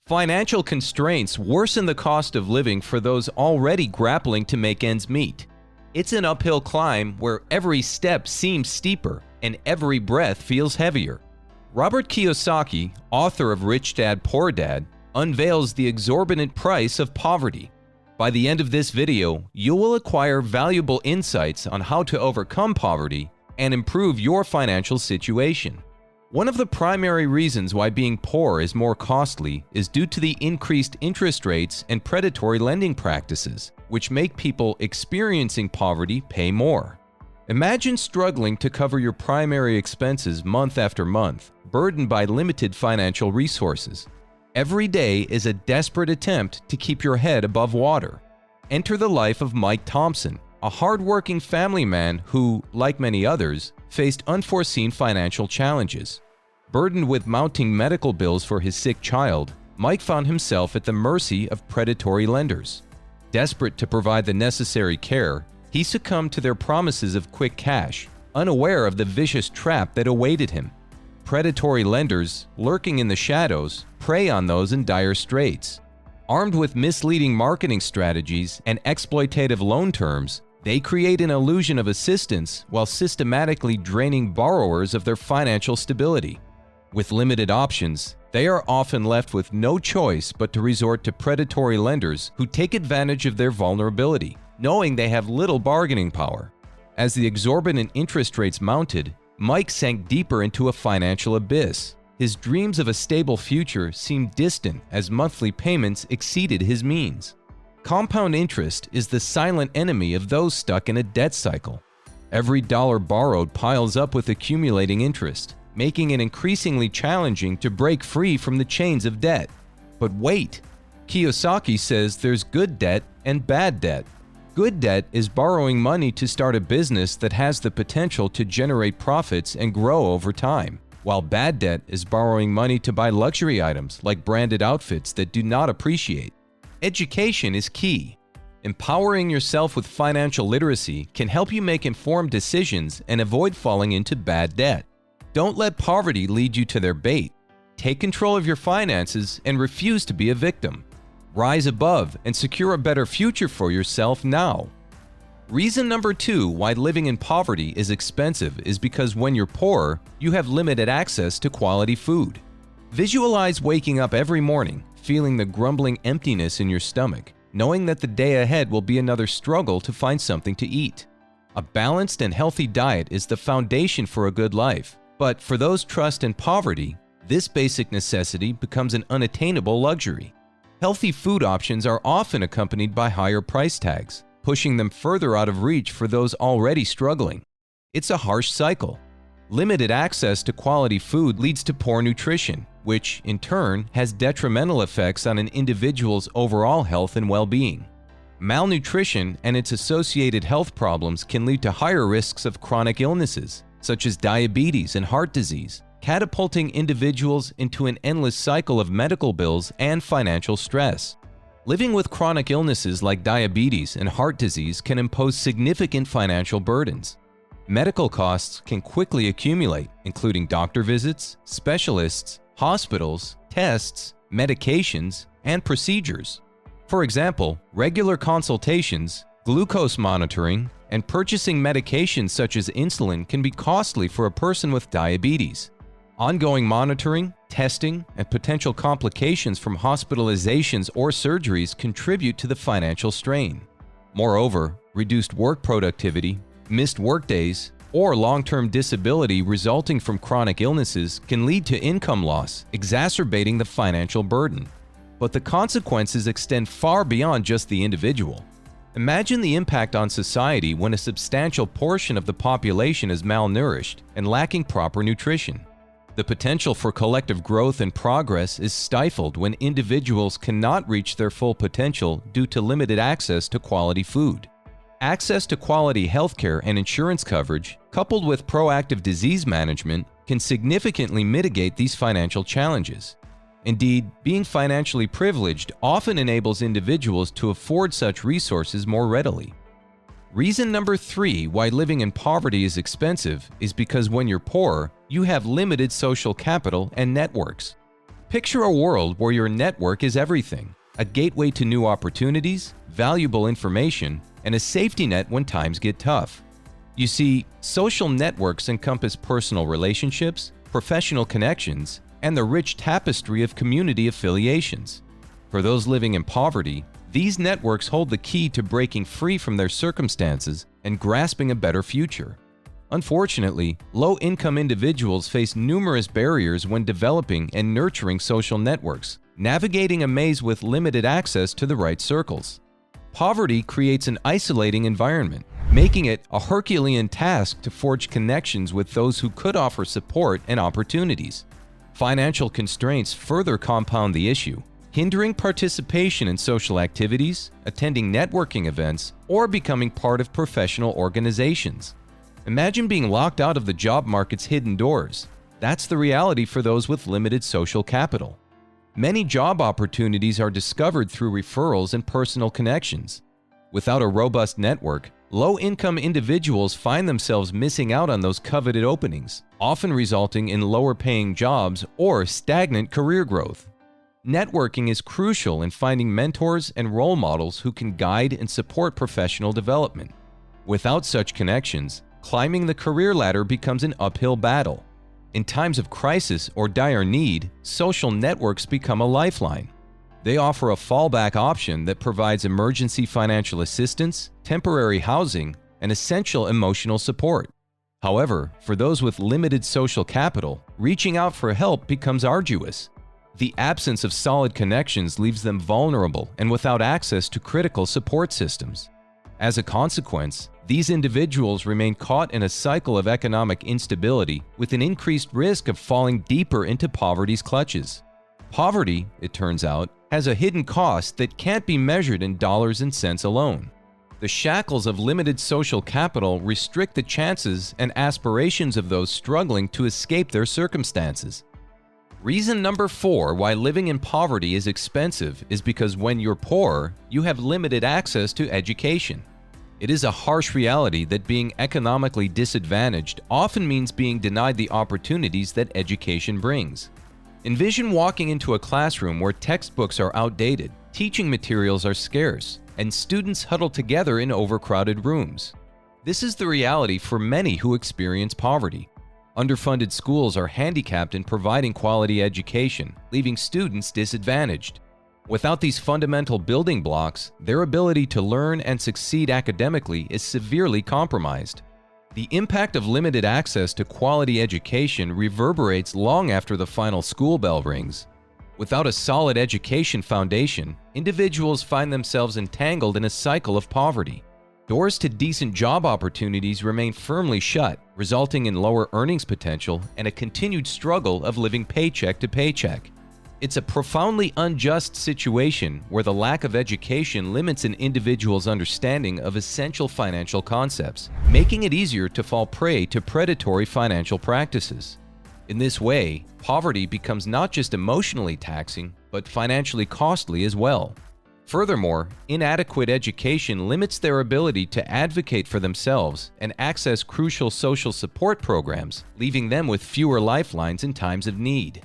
Financial constraints worsen the cost of living for those already grappling to make ends meet. It's an uphill climb where every step seems steeper and every breath feels heavier. Robert Kiyosaki, author of Rich Dad, Poor Dad, unveils the exorbitant price of poverty. By the end of this video, you will acquire valuable insights on how to overcome poverty and improve your financial situation. One of the primary reasons why being poor is more costly is due to the increased interest rates and predatory lending practices, which make people experiencing poverty pay more. Imagine struggling to cover your primary expenses month after month, burdened by limited financial resources. Every day is a desperate attempt to keep your head above water. Enter the life of Mike Thompson, a hard-working family man who, like many others, faced unforeseen financial challenges. Burdened with mounting medical bills for his sick child, Mike found himself at the mercy of predatory lenders. Desperate to provide the necessary care, he succumbed to their promises of quick cash, unaware of the vicious trap that awaited him. Predatory lenders, lurking in the shadows, prey on those in dire straits. Armed with misleading marketing strategies and exploitative loan terms, they create an illusion of assistance while systematically draining borrowers of their financial stability. With limited options, they are often left with no choice but to resort to predatory lenders who take advantage of their vulnerability, knowing they have little bargaining power. As the exorbitant interest rates mounted, Mike sank deeper into a financial abyss. His dreams of a stable future seemed distant as monthly payments exceeded his means. Compound interest is the silent enemy of those stuck in a debt cycle. Every dollar borrowed piles up with accumulating interest, making it increasingly challenging to break free from the chains of debt. But wait, Kiyosaki says there's good debt and bad debt. Good debt is borrowing money to start a business that has the potential to generate profits and grow over time, while bad debt is borrowing money to buy luxury items like branded outfits that do not appreciate. Education is key. Empowering yourself with financial literacy can help you make informed decisions and avoid falling into bad debt. Don't let poverty lead you to their bait. Take control of your finances and refuse to be a victim. Rise above and secure a better future for yourself now. Reason number 2 why living in poverty is expensive is because when you're poor, you have limited access to quality food. Visualize waking up every morning, feeling the grumbling emptiness in your stomach, knowing that the day ahead will be another struggle to find something to eat. A balanced and healthy diet is the foundation for a good life, but for those trussed in poverty, this basic necessity becomes an unattainable luxury. Healthy food options are often accompanied by higher price tags, pushing them further out of reach for those already struggling. It's a harsh cycle. Limited access to quality food leads to poor nutrition, which, in turn, has detrimental effects on an individual's overall health and well-being. Malnutrition and its associated health problems can lead to higher risks of chronic illnesses, such as diabetes and heart disease, catapulting individuals into an endless cycle of medical bills and financial stress. Living with chronic illnesses like diabetes and heart disease can impose significant financial burdens. Medical costs can quickly accumulate, including doctor visits, specialists, hospitals, tests, medications, and procedures. For example, regular consultations, glucose monitoring, and purchasing medications such as insulin can be costly for a person with diabetes. Ongoing monitoring, testing, and potential complications from hospitalizations or surgeries contribute to the financial strain. Moreover, reduced work productivity, missed workdays, or long-term disability resulting from chronic illnesses can lead to income loss, exacerbating the financial burden. But the consequences extend far beyond just the individual. Imagine the impact on society when a substantial portion of the population is malnourished and lacking proper nutrition. The potential for collective growth and progress is stifled when individuals cannot reach their full potential due to limited access to quality food. Access to quality healthcare and insurance coverage, coupled with proactive disease management, can significantly mitigate these financial challenges. Indeed, being financially privileged often enables individuals to afford such resources more readily. Reason number 3 why living in poverty is expensive is because when you're poor, you have limited social capital and networks. Picture a world where your network is everything, a gateway to new opportunities, valuable information, and a safety net when times get tough. You see, social networks encompass personal relationships, professional connections, and the rich tapestry of community affiliations. For those living in poverty, these networks hold the key to breaking free from their circumstances and grasping a better future. Unfortunately, low-income individuals face numerous barriers when developing and nurturing social networks, navigating a maze with limited access to the right circles. Poverty creates an isolating environment, making it a Herculean task to forge connections with those who could offer support and opportunities. Financial constraints further compound the issue, hindering participation in social activities, attending networking events, or becoming part of professional organizations. Imagine being locked out of the job market's hidden doors. That's the reality for those with limited social capital. Many job opportunities are discovered through referrals and personal connections. Without a robust network, low-income individuals find themselves missing out on those coveted openings, often resulting in lower-paying jobs or stagnant career growth. Networking is crucial in finding mentors and role models who can guide and support professional development. Without such connections, climbing the career ladder becomes an uphill battle. In times of crisis or dire need, social networks become a lifeline. They offer a fallback option that provides emergency financial assistance, temporary housing, and essential emotional support. However, for those with limited social capital, reaching out for help becomes arduous. The absence of solid connections leaves them vulnerable and without access to critical support systems. As a consequence, these individuals remain caught in a cycle of economic instability with an increased risk of falling deeper into poverty's clutches. Poverty, it turns out, has a hidden cost that can't be measured in dollars and cents alone. The shackles of limited social capital restrict the chances and aspirations of those struggling to escape their circumstances. Reason number 4 why living in poverty is expensive is because when you're poor, you have limited access to education. It is a harsh reality that being economically disadvantaged often means being denied the opportunities that education brings. Envision walking into a classroom where textbooks are outdated, teaching materials are scarce, and students huddle together in overcrowded rooms. This is the reality for many who experience poverty. Underfunded schools are handicapped in providing quality education, leaving students disadvantaged. Without these fundamental building blocks, their ability to learn and succeed academically is severely compromised. The impact of limited access to quality education reverberates long after the final school bell rings. Without a solid education foundation, individuals find themselves entangled in a cycle of poverty. Doors to decent job opportunities remain firmly shut, resulting in lower earnings potential and a continued struggle of living paycheck to paycheck. It's a profoundly unjust situation where the lack of education limits an individual's understanding of essential financial concepts, making it easier to fall prey to predatory financial practices. In this way, poverty becomes not just emotionally taxing, but financially costly as well. Furthermore, inadequate education limits their ability to advocate for themselves and access crucial social support programs, leaving them with fewer lifelines in times of need.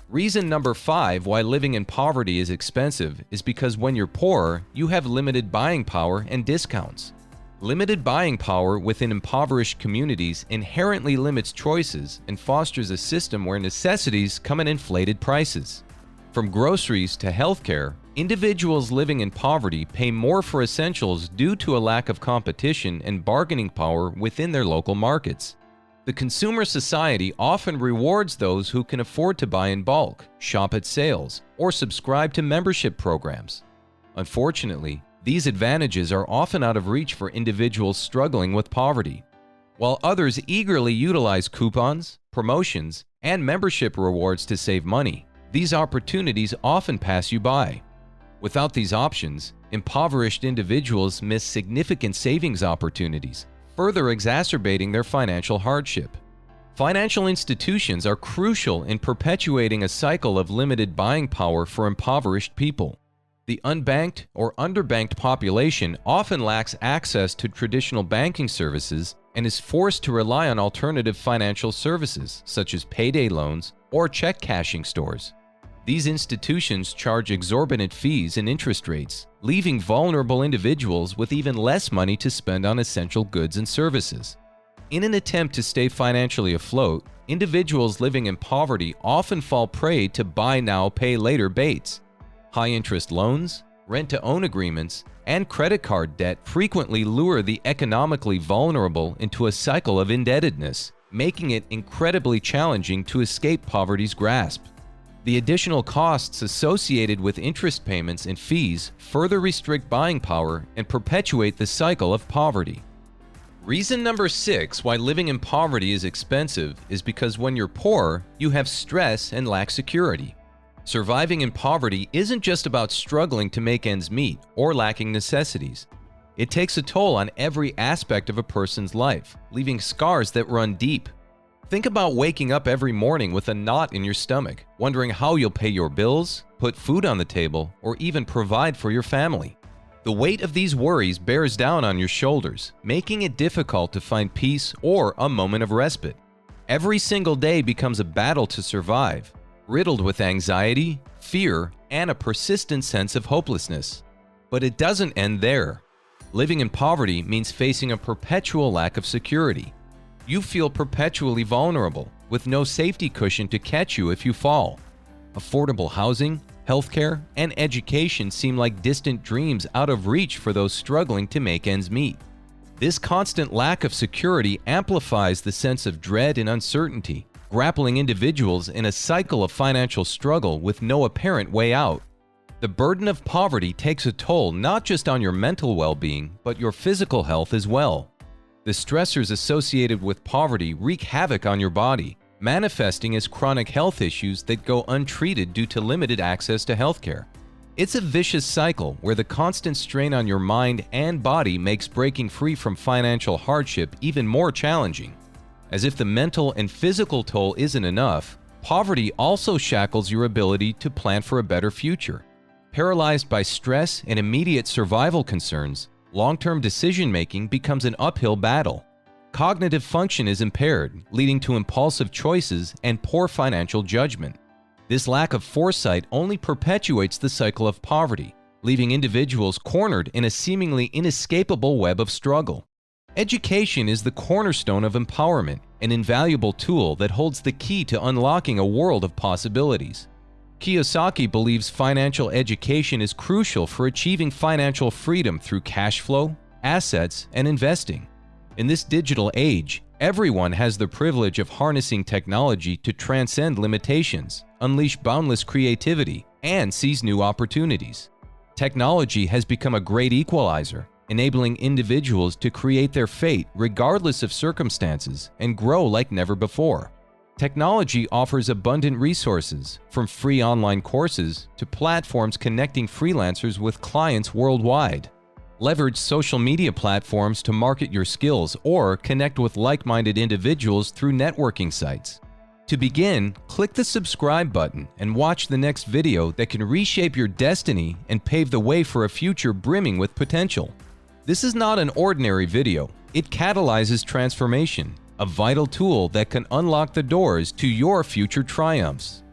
Reason number 5 why living in poverty is expensive is because when you're poor, you have limited buying power and discounts. Limited buying power within impoverished communities inherently limits choices and fosters a system where necessities come at inflated prices. From groceries to healthcare, individuals living in poverty pay more for essentials due to a lack of competition and bargaining power within their local markets. The consumer society often rewards those who can afford to buy in bulk, shop at sales, or subscribe to membership programs. Unfortunately, these advantages are often out of reach for individuals struggling with poverty. While others eagerly utilize coupons, promotions, and membership rewards to save money, these opportunities often pass you by. Without these options, impoverished individuals miss significant savings opportunities, further exacerbating their financial hardship. Financial institutions are crucial in perpetuating a cycle of limited buying power for impoverished people. The unbanked or underbanked population often lacks access to traditional banking services and is forced to rely on alternative financial services such as payday loans or check cashing stores. These institutions charge exorbitant fees and interest rates, leaving vulnerable individuals with even less money to spend on essential goods and services. In an attempt to stay financially afloat, individuals living in poverty often fall prey to buy now, pay later baits. High-interest loans, rent-to-own agreements, and credit card debt frequently lure the economically vulnerable into a cycle of indebtedness, making it incredibly challenging to escape poverty's grasp. The additional costs associated with interest payments and fees further restrict buying power and perpetuate the cycle of poverty. Reason number 6 why living in poverty is expensive is because when you're poor, you have stress and lack security. Surviving in poverty isn't just about struggling to make ends meet or lacking necessities. It takes a toll on every aspect of a person's life, leaving scars that run deep. Think about waking up every morning with a knot in your stomach, wondering how you'll pay your bills, put food on the table, or even provide for your family. The weight of these worries bears down on your shoulders, making it difficult to find peace or a moment of respite. Every single day becomes a battle to survive, riddled with anxiety, fear, and a persistent sense of hopelessness. But it doesn't end there. Living in poverty means facing a perpetual lack of security. You feel perpetually vulnerable, with no safety cushion to catch you if you fall. Affordable housing, healthcare, and education seem like distant dreams out of reach for those struggling to make ends meet. This constant lack of security amplifies the sense of dread and uncertainty, grappling individuals in a cycle of financial struggle with no apparent way out. The burden of poverty takes a toll not just on your mental well-being, but your physical health as well. The stressors associated with poverty wreak havoc on your body, manifesting as chronic health issues that go untreated due to limited access to healthcare. It's a vicious cycle where the constant strain on your mind and body makes breaking free from financial hardship even more challenging. As if the mental and physical toll isn't enough, poverty also shackles your ability to plan for a better future. Paralyzed by stress and immediate survival concerns, long-term decision-making becomes an uphill battle. Cognitive function is impaired, leading to impulsive choices and poor financial judgment. This lack of foresight only perpetuates the cycle of poverty, leaving individuals cornered in a seemingly inescapable web of struggle. Education is the cornerstone of empowerment, an invaluable tool that holds the key to unlocking a world of possibilities. Kiyosaki believes financial education is crucial for achieving financial freedom through cash flow, assets, and investing. In this digital age, everyone has the privilege of harnessing technology to transcend limitations, unleash boundless creativity, and seize new opportunities. Technology has become a great equalizer, enabling individuals to create their fate regardless of circumstances and grow like never before. Technology offers abundant resources, from free online courses to platforms connecting freelancers with clients worldwide. Leverage social media platforms to market your skills or connect with like-minded individuals through networking sites. To begin, click the subscribe button and watch the next video that can reshape your destiny and pave the way for a future brimming with potential. This is not an ordinary video. It catalyzes transformation, a vital tool that can unlock the doors to your future triumphs.